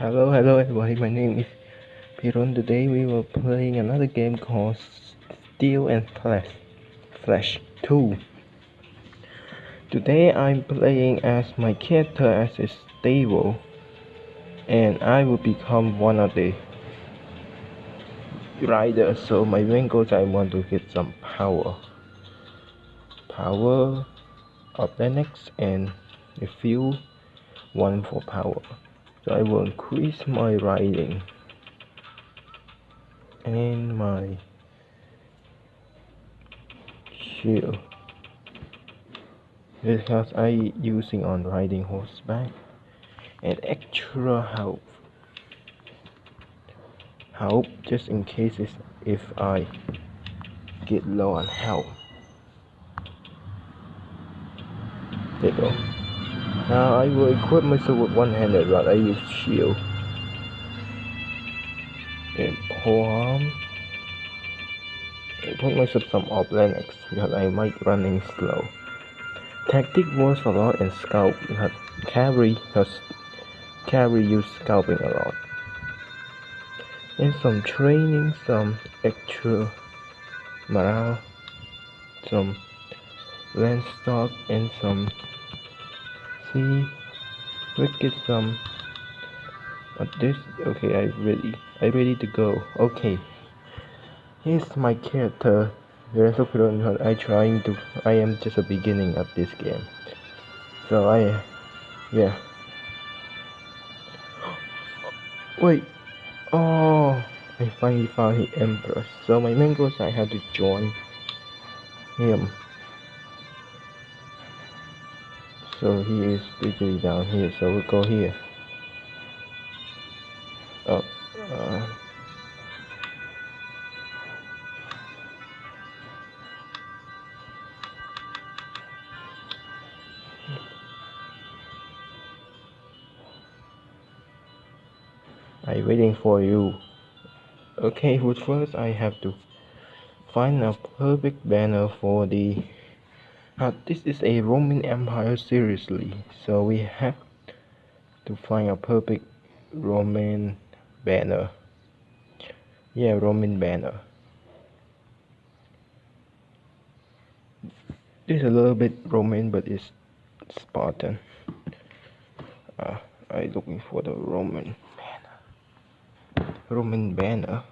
Hello everybody, my name is Phirun. Today we were playing another game called Steel and Flash 2. Today I'm playing as my character as a stable, and I will become one of the riders. So my main goal is I want to get some power of Linux and a few one for power. So I will increase my riding and my shield because I using on riding horseback and extra help just in case if I get low on health. There you go. Now I will equip myself with one-handed rod. I use shield and polearm and put myself some off Linux because I might running slow. Tactic was a lot and scout because carry use scalping a lot. And some training, some extra morale, some land stock, and some we get some of this. Okay, I ready to go. Okay, here's my character. I am just a beginning of this game. So yeah. Wait. Oh, I finally found the Empress. So my main goal is I have to join him. So he is basically down here. So we'll go here. Up. I'm waiting for you. Okay, but first I have to find a perfect banner for the. This is a Roman Empire, seriously. So we have to find a perfect Roman banner. Yeah, Roman banner. This is a little bit Roman, but it's Spartan. I'm looking for the Roman banner. Roman banner.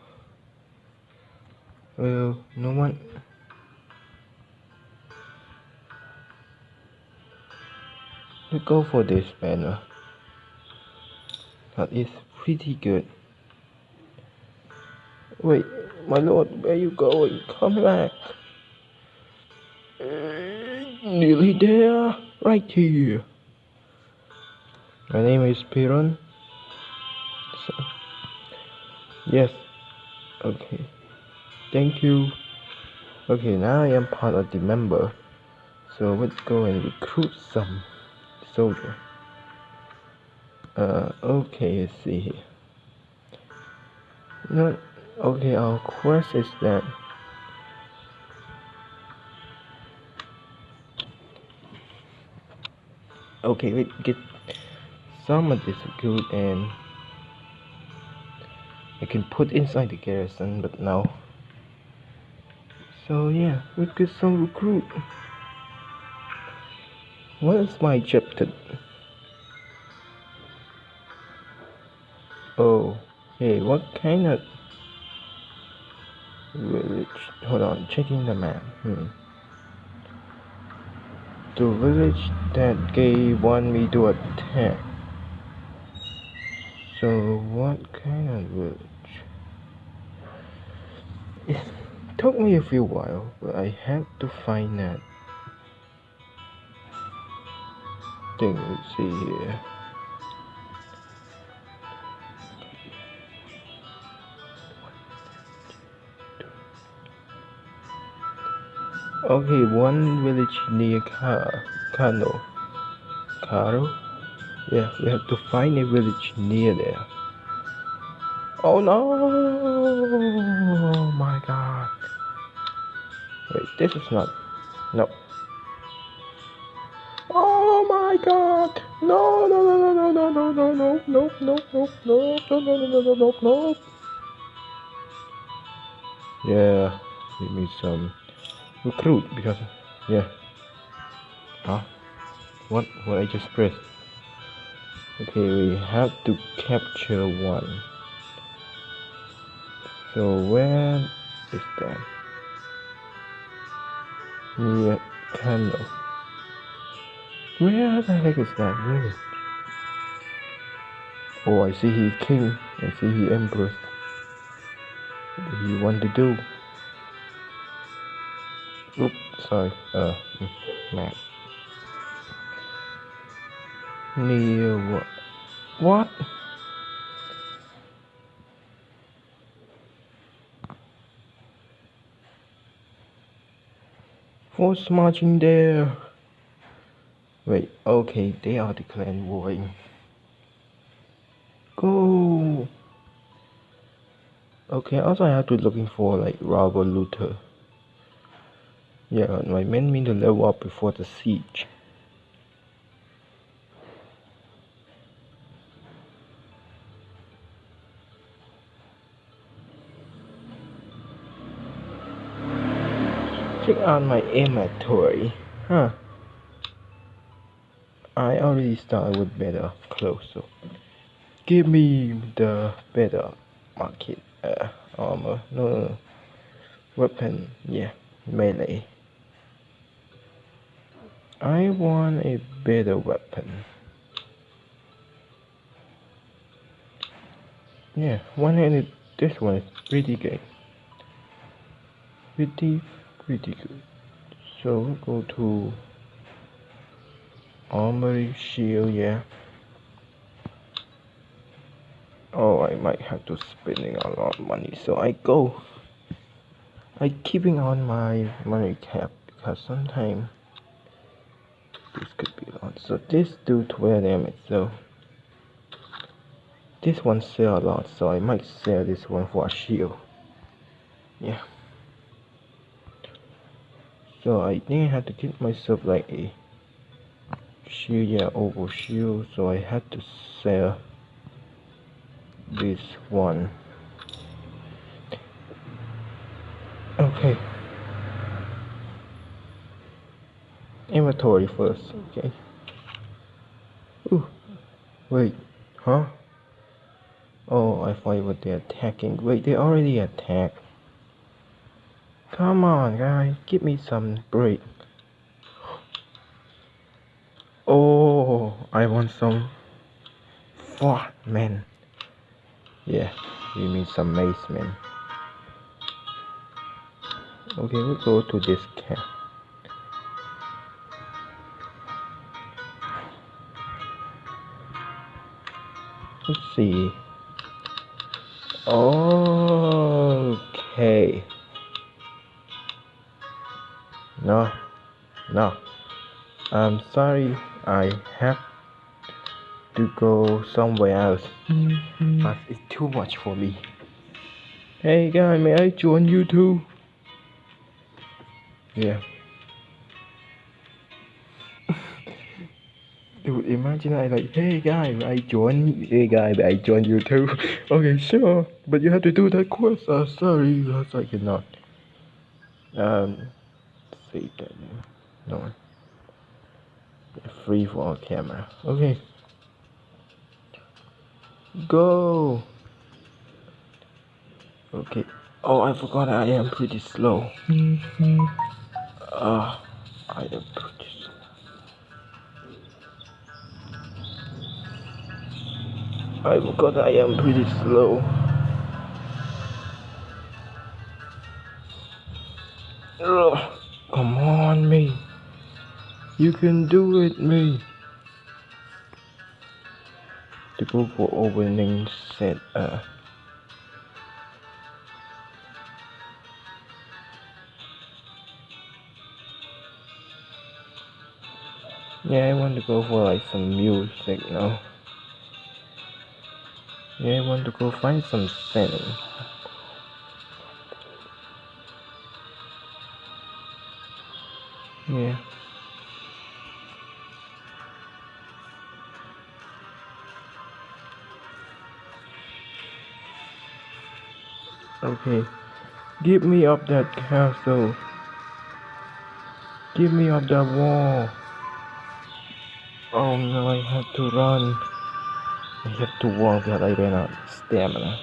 Well, no one. We go for this banner. That is pretty good. Wait, my lord, where you going? Come back. Nearly there, right here. My name is Phirun. So, yes. Okay. Thank you. Okay, now I am part of the member. So let's go and recruit some soldier. Okay, let's see here. No, okay, our quest is that. Okay, we get some of this good and I can put inside the garrison, but no. So yeah, we get some recruit. What is my objective? Oh, hey, what kind of village? Hold on, checking the map. The village that they want me to attack. So what kind of village? It took me a few while, but I have to find that thing. Let's see here. Okay, one village near Kano. Yeah, we have to find a village near there. Oh no! Oh my god. Wait, this is not. No. Oh my god! No. no, no, no, no, no, no, no, no, no, no, no, no, no, no. Yeah, give me some recruit because, yeah. Huh? What I just pressed? Okay, we have to capture one. So where is that? Yeah, kind of. Where the heck is that really? Oh, I see he's king. I see he empress. What do you want to do? Oops, sorry. Map. Near what? What? Force marching there. Wait, okay, they are declaring war. Go. Okay, also I have to looking for like robber looter. Yeah, my men need to level up before the siege. Check out my inventory. Huh. I already started with better clothes, so give me the better market armor. No, weapon. Yeah, melee. I want a better weapon. Yeah, one-handed. This one is pretty good. Pretty good. So we'll go to armory shield. Yeah. Oh, I might have to spending a lot of money. So I keeping on my money cap because sometimes this could be a lot. So this do 12 damage. So this one sell a lot. So I might sell this one for a shield. Yeah. So I think I have to get myself like a shield. Yeah, oval shield. So I had to sell this one. Okay. Inventory first. Okay. Ooh. Wait. Huh? Oh, I thought it was they attacking. Wait, they already attacked. Come on, guys, give me some break. Oh, I want some. Fuck, man. Yeah, give me some mace, man. Okay, we'll go to this camp. Let's see. Okay. No, no. I'm sorry. I have to go somewhere else. But it's too much for me. Hey guy, may I join you too? Yeah. Dude, imagine I like, hey guy, I join you too. Okay, sure, but you have to do that quest. Sorry, because I cannot. Say that. No, free for camera. Okay, go. Okay. Oh, I forgot I am pretty slow. I am pretty slow. I forgot I am pretty slow. Ugh. Come on, me. You can do it, me. To go for opening set. Yeah, I want to go for like some music now. Yeah, I want to go find some setting. Yeah. Okay. Give me up that castle. Give me up that wall. Oh no, I have to run. I have to walk that I ran out of stamina.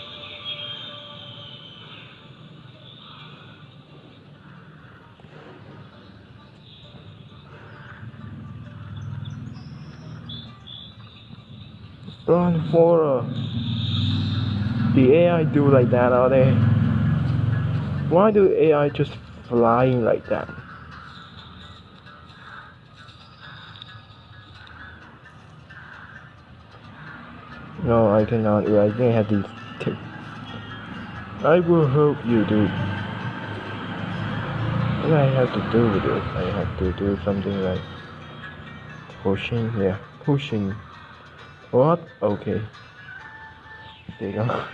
Run for the AI do like that, are they? Why do AI just flying like that? No, I cannot. I think I have these two. I will help you, dude. What do I have to do with this? I have to do something like pushing. Yeah, pushing. What? Okay. There you go.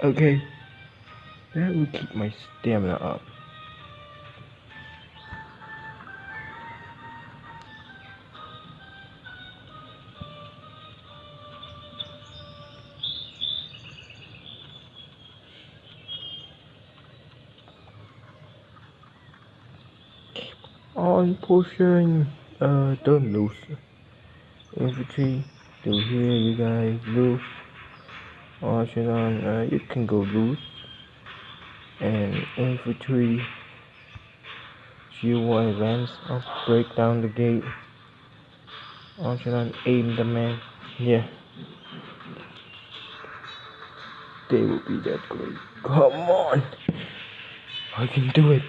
Okay. That will keep my stamina up. On pushing. Don't lose. Infantry. Do here, you guys lose. Archon, you can go loose. And infantry. You will advance. I'll break down the gate. Archon, aim the man. Yeah. They will be that great. Come on. I can do it.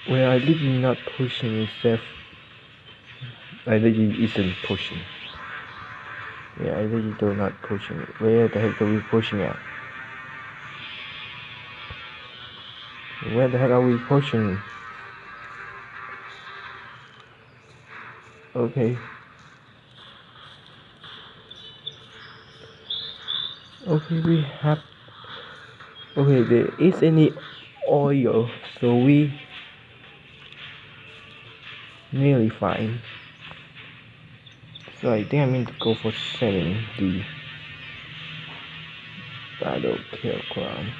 Well, I literally not pushing itself. I literally isn't pushing. Yeah, I literally do not pushing it. Where the heck are we pushing at? Where the heck are we pushing? Okay. Okay, we have. Okay, there is any oil, so we nearly fine. So I think I'm going to go for selling the battle kill crown.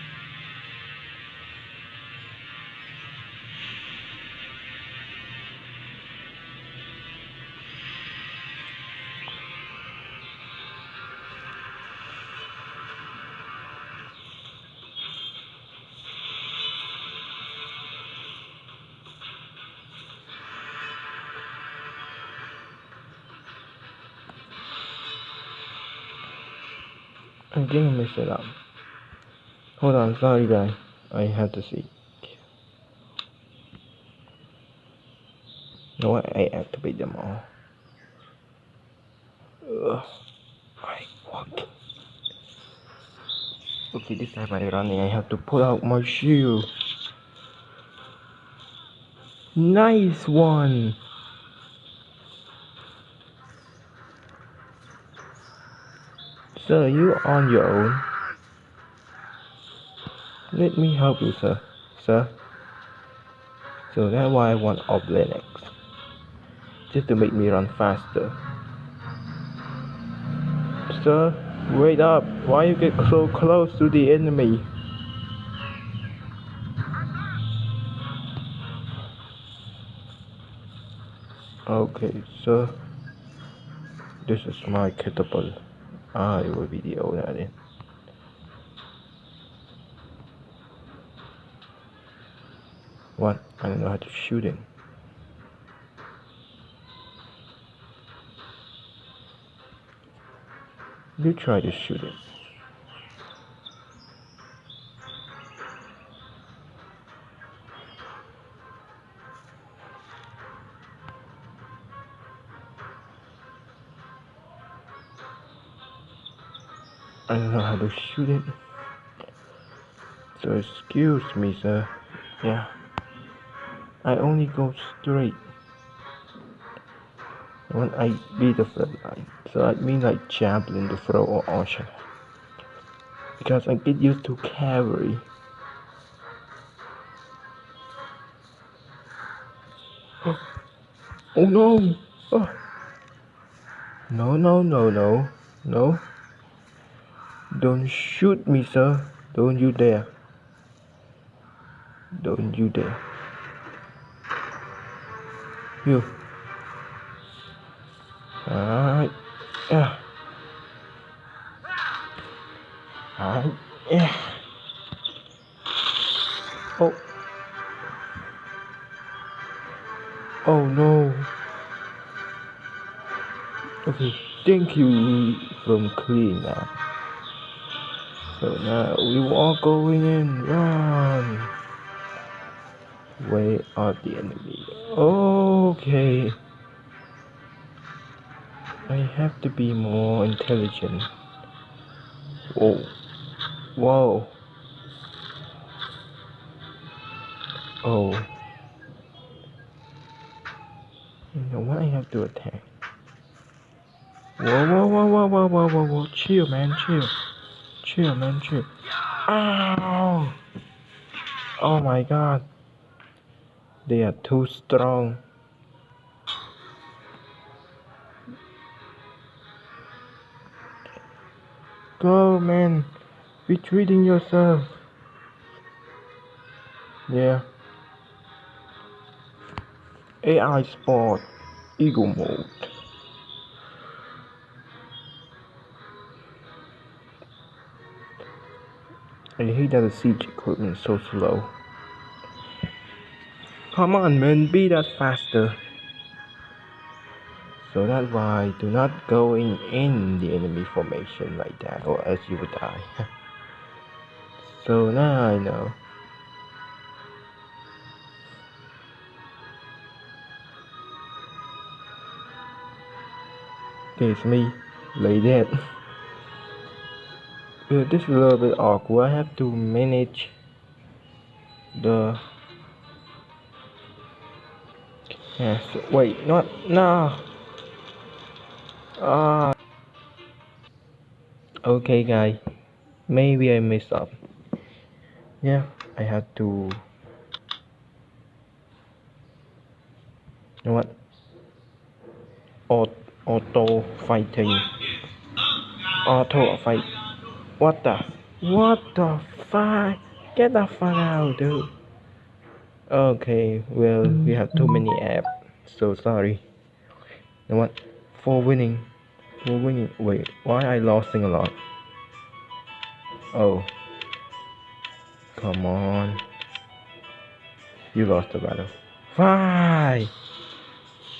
I think I messed it up. Hold on, sorry guys. I have to see. You know what? I activate them all. Ugh. I walk. Okay, this time I'm running. I have to pull out my shield. Nice one. Sir, you on your own. Let me help you, sir. Sir. So that's why I want up Linux. Just to make me run faster. Sir, wait up. Why you get so close to the enemy? Okay, sir. This is my catapult. I will be the owner then. What? I don't know how to shoot it. You try to shoot it. I don't know how to shoot it. So excuse me, sir. Yeah. I only go straight when I beat the front line. So I mean like javelin, the throw or archer. Because I get used to cavalry. Oh no! Oh. No. Don't shoot me, sir. Don't you dare. Don't you dare. You. Alright. Yeah. Alright. Yeah. Oh. Oh no. Okay. Thank you from clean now. So now we are going in. Run. Where are the enemy? Okay. I have to be more intelligent. Whoa. Whoa. Oh. You know what? I have to attack. Whoa, whoa, whoa, whoa, whoa, whoa, whoa, whoa. Chill, man, chill. Chill, man, chill. Ow! Oh my god. They are too strong. Go, man. Retreating yourself. Yeah. AI Sport. Eagle mode. I hate that the siege equipment is so slow. Come on, man. Be that faster. So that's why do not go in the enemy formation like that, or else you will die. So now I know. Okay, it's me. Lay dead. This is a little bit awkward. I have to manage the. Yes. Wait, not no. Ah. Okay, guys. Maybe I messed up. Yeah, I had to. You know what? Auto fighting. Auto fight. What the? What the fuck? Get the fuck out, dude. Okay, well, we have too many apps. So sorry. You know what? For winning. For winning. Wait, why I losing a lot? Oh, come on. You lost the battle. Why?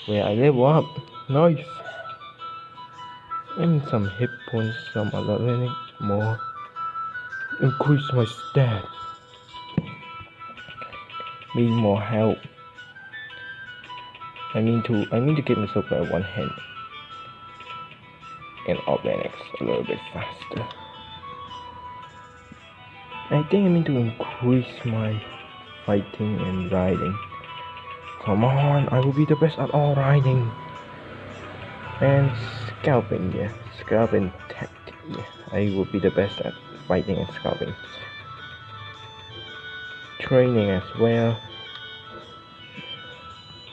Yeah, I level up. Nice. And some hit points, some other learning more. Increase my stats. Need more help. I mean to get myself by one hand and organics a little bit faster. I think I need to increase my fighting and riding. Come on, I will be the best at all riding. And scalping, yeah. Scalping tactic, yeah. I will be the best at fighting and scalping. Training as well.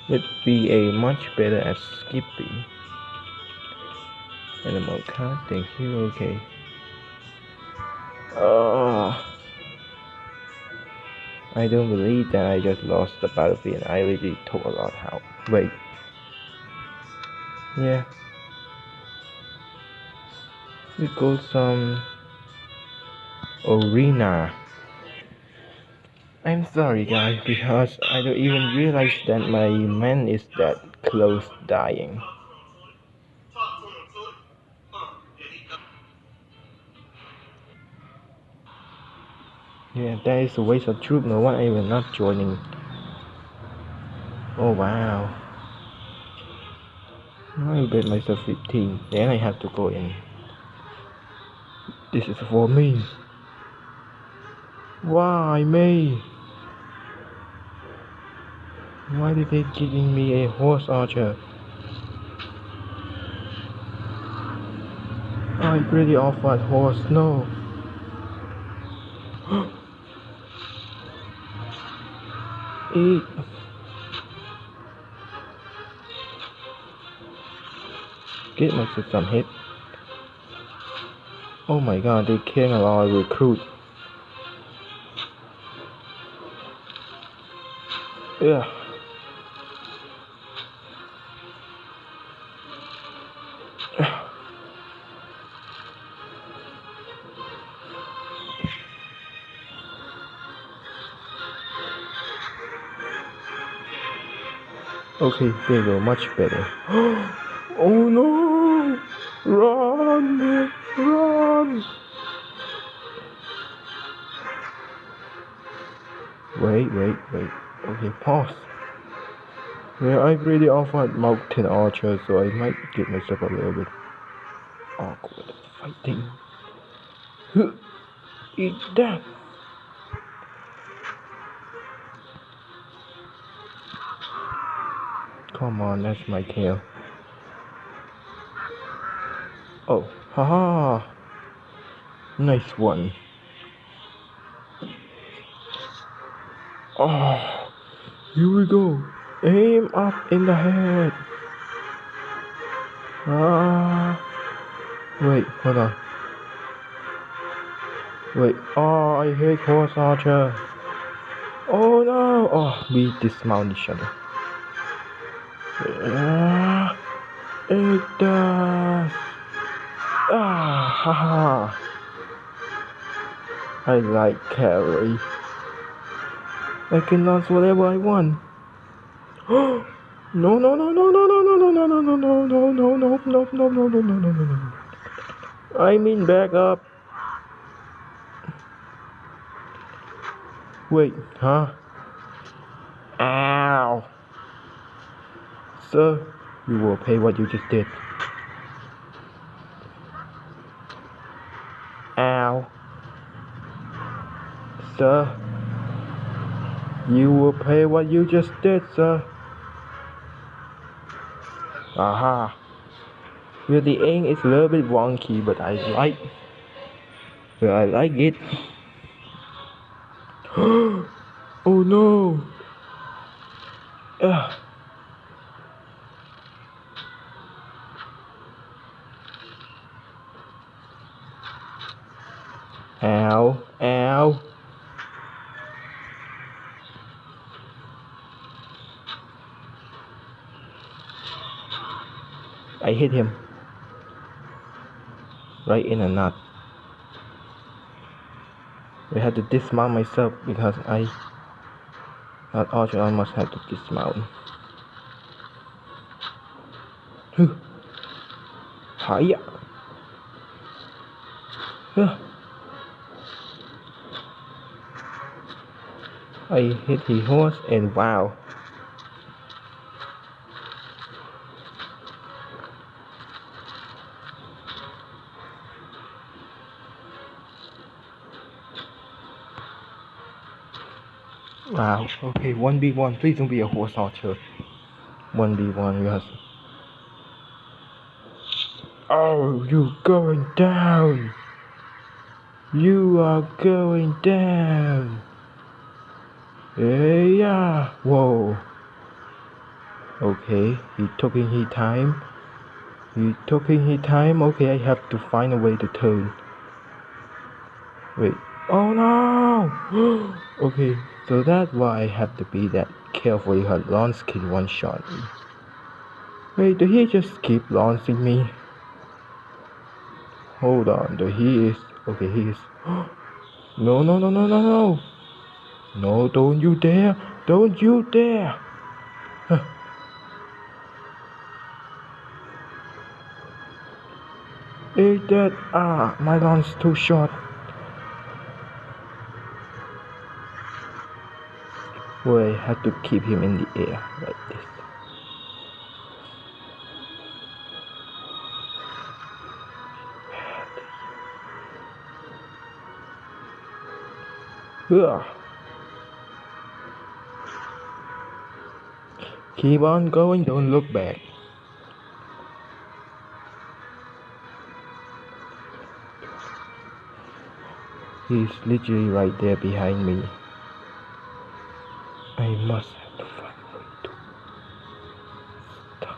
Would be a much better at skipping. Animal card, thank you, okay. I don't believe that I just lost the battlefield. I really took a lot out. Wait. Yeah. We got some arena. I'm sorry guys, because I don't even realize that my man is that close dying. Yeah, that is a waste of troop. No one even not joining. Oh wow. I bet myself 15. Then I have to go in. This is for me. Why me? Why did they giving me a horse archer? I really offered horse, no. Eat. Get myself some hit. Oh my god, they can't allow a recruit. Yeah. Okay, there you go, much better. Oh no! Run! Run! Wait. Okay, pause. Yeah, I really offered mounted archer, so I might get myself a little bit awkward fighting. Eat that! Come on, that's my kill. Oh, haha! Nice one. Oh, here we go. Aim up in the head. Ah, wait, hold on. Wait, oh, I hate horse archer. Oh no! Oh, we dismount each other. Ah, it does. Ah, haha. I like cavalry. I can launch whatever I want. No! I mean back up. Wait, huh? Ow! Sir, you will pay what you just did. Ow! Sir, you will pay what you just did, sir. Aha! Well, the aim is a little bit wonky, but I like it. Oh no! Ugh. Ow! Ow! I hit him right in a nut. I had to dismount myself because that archer almost had to dismount. Hiya! I hit his horse and wow. Wow, okay, 1v1, please don't be a horse archer. 1v1, yes. Oh, you going down! You are going down! Yeah! Whoa! Okay, he taking his time. Okay, I have to find a way to turn. Wait. Oh no! Okay, so that's why I have to be that careful because Lance can one-shot me. Wait, did he just keep launching me? Hold on, he is... Okay, he is... No! No, don't you dare! Don't you dare! Is that... Ah, my launch too short. Well, I have to keep him in the air like this. Ugh. Keep on going, don't look back. He's literally right there behind me. I must have to find a way to stop.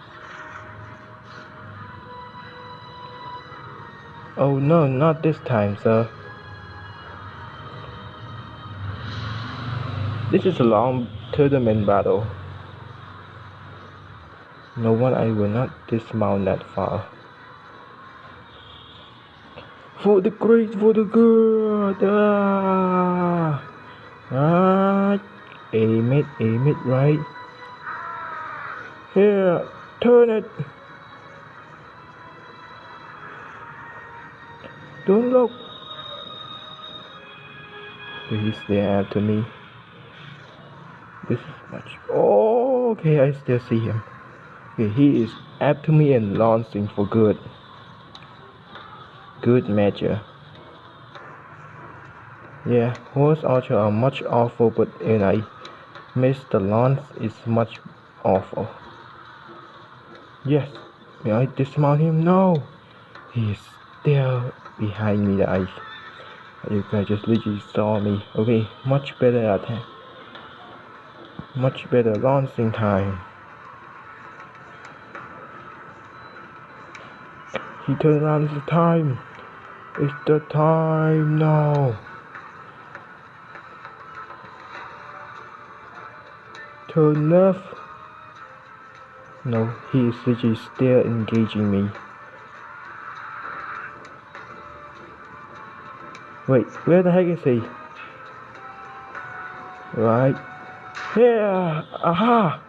Oh no, not this time, sir. This is a long tournament battle. No one, I will not dismount that far. For the great, for the good. Aim it right. Here, turn it. Don't look. He's there after me. This is much. Oh, okay, I still see him. Okay, he is after me and launching for good. Good measure. Yeah, horse archer are much awful, but when I miss the launch, it's much awful. Yes, may I dismount him? No, he's still behind me. You guys just literally saw me. Okay, much better attack. Much better launching time. He turned around. It's the time. It's the time now. Turn left. No, he is literally still engaging me. Wait, where the heck is he? Right here. Aha.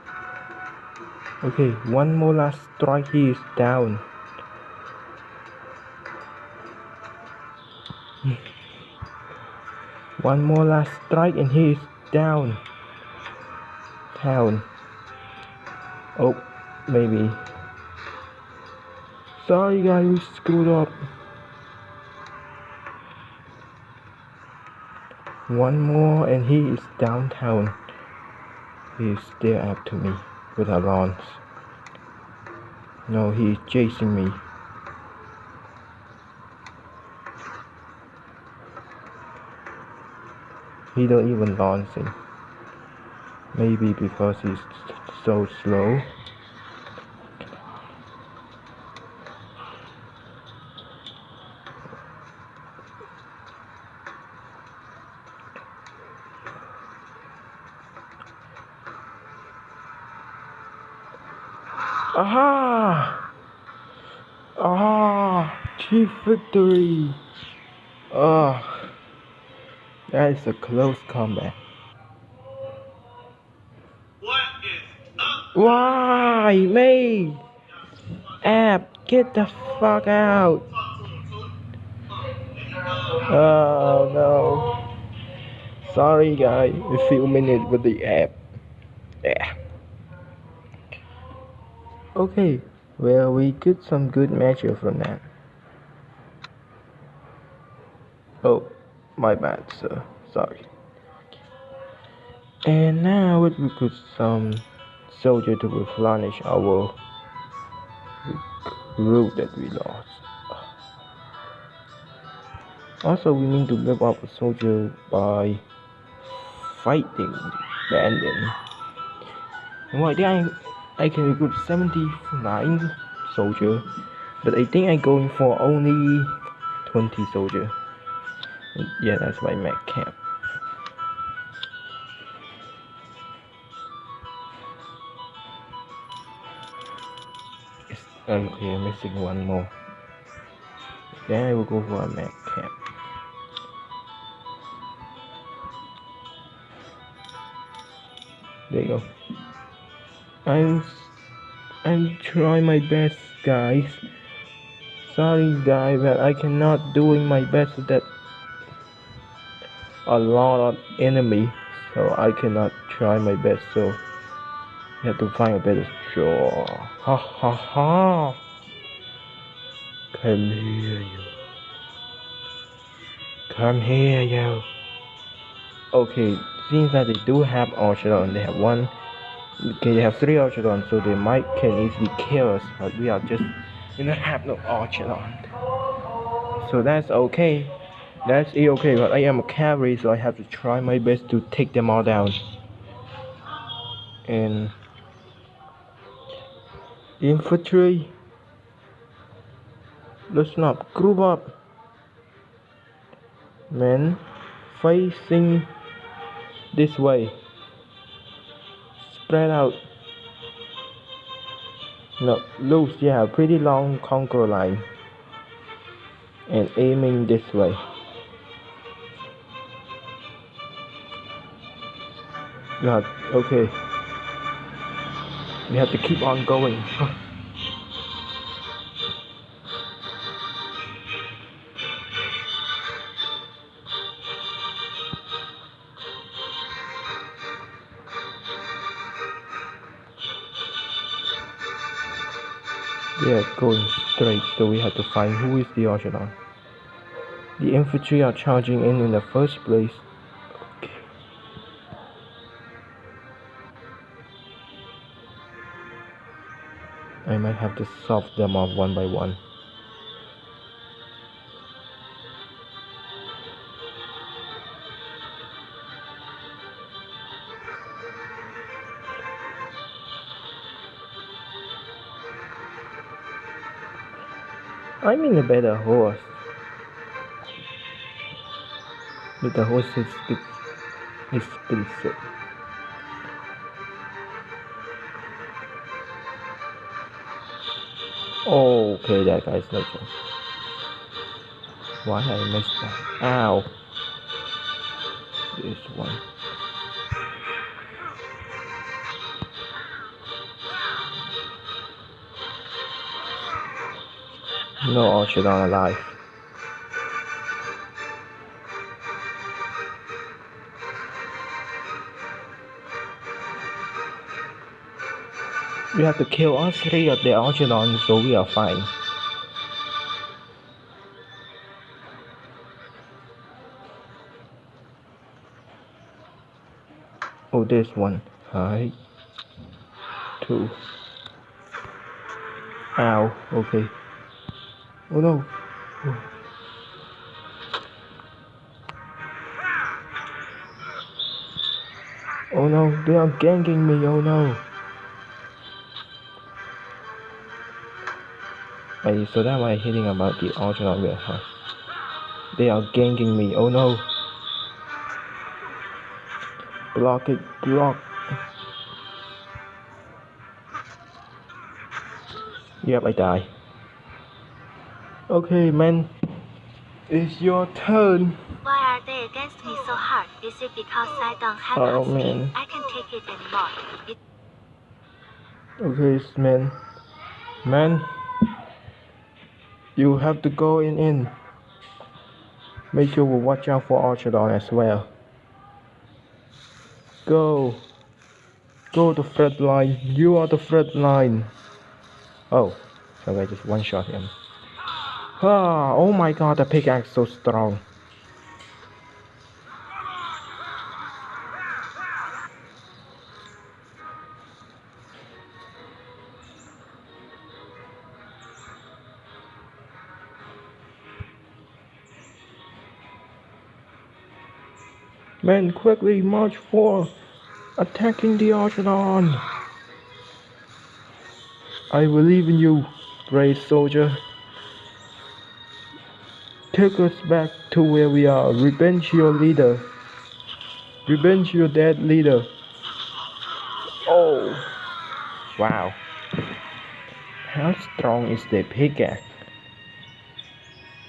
Okay, one more last strike. He is down. One more last strike and he is down. Oh, maybe. Sorry guys, we screwed up. One more and he is downtown. He is still after me with a lance. No, he is chasing me. He don't even launching. Maybe because he's so slow. Aha! Chief victory! Ah, that is a close combat. Why me? App, get the fuck out! Oh no. Sorry guys, a few minutes with the app. Yeah. Okay, well we get some good measure from that. Oh, my bad, sir. Sorry. And now we recruit some soldier to replenish our route that we lost. Also, we need to build up a soldier by fighting bandit. And right there, I can recruit 79 soldier, but I think I'm going for only 20 soldier. Yeah, that's my mech camp. Okay, I'm missing one more. Then I will go for a mech camp. There you go. I'm trying my best, guys. Sorry, guys, but I cannot doing my best with that a lot of enemy, so I cannot try my best. So you have to find a better straw. Ha ha ha! Come here, you. Come here, you. Okay, seems that they do have Archidon. They have one. Okay, they have 3 Archidon, so they might can easily kill us, but we are just we don't have no Archidon. So that's okay. That's okay, but I am a cavalry, so I have to try my best to take them all down. And infantry. Listen up, group up. Men facing this way. Spread out. No, loose, yeah, pretty long contour line. And aiming this way. Yeah, okay. We have to keep on going. Yeah, going straight, so we have to find who is the Archidon. The infantry are charging in the first place. Okay. I might have to solve them off one by one. I'm in a better horse. But the horse is expensive. Oh, okay, that guy's no joke. Why I missed that? Ow. This one. No Archidon alive. We have to kill all 3 of the Archidons, so we are fine. Oh, this one. Hi. 2. Ow. Okay. Oh no. Oh no, they are ganking me. Oh no. So that why I'm hitting about the Archidon real hard. They are ganking me. Oh no. Block it. Block. Yep, I die. Okay, man. It's your turn. Why are they against me so hard? Is it because I don't have Oh, husky? man. I can't take it anymore. Okay, man. Man. You have to go in. Make sure we watch out for Archidon as well. Go. Go to front line. You are the front line. Oh. So I just one-shot him. Ah, oh my god, the pickaxe so strong. Men, quickly march forward, attacking the Archidon. I believe in you, brave soldier. Take us back to where we are. Revenge your leader. Revenge your dead leader. Oh, wow. How strong is the pickaxe?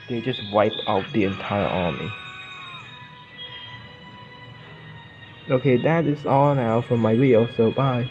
They just wiped out the entire army. Okay, that is all now for my video, so bye.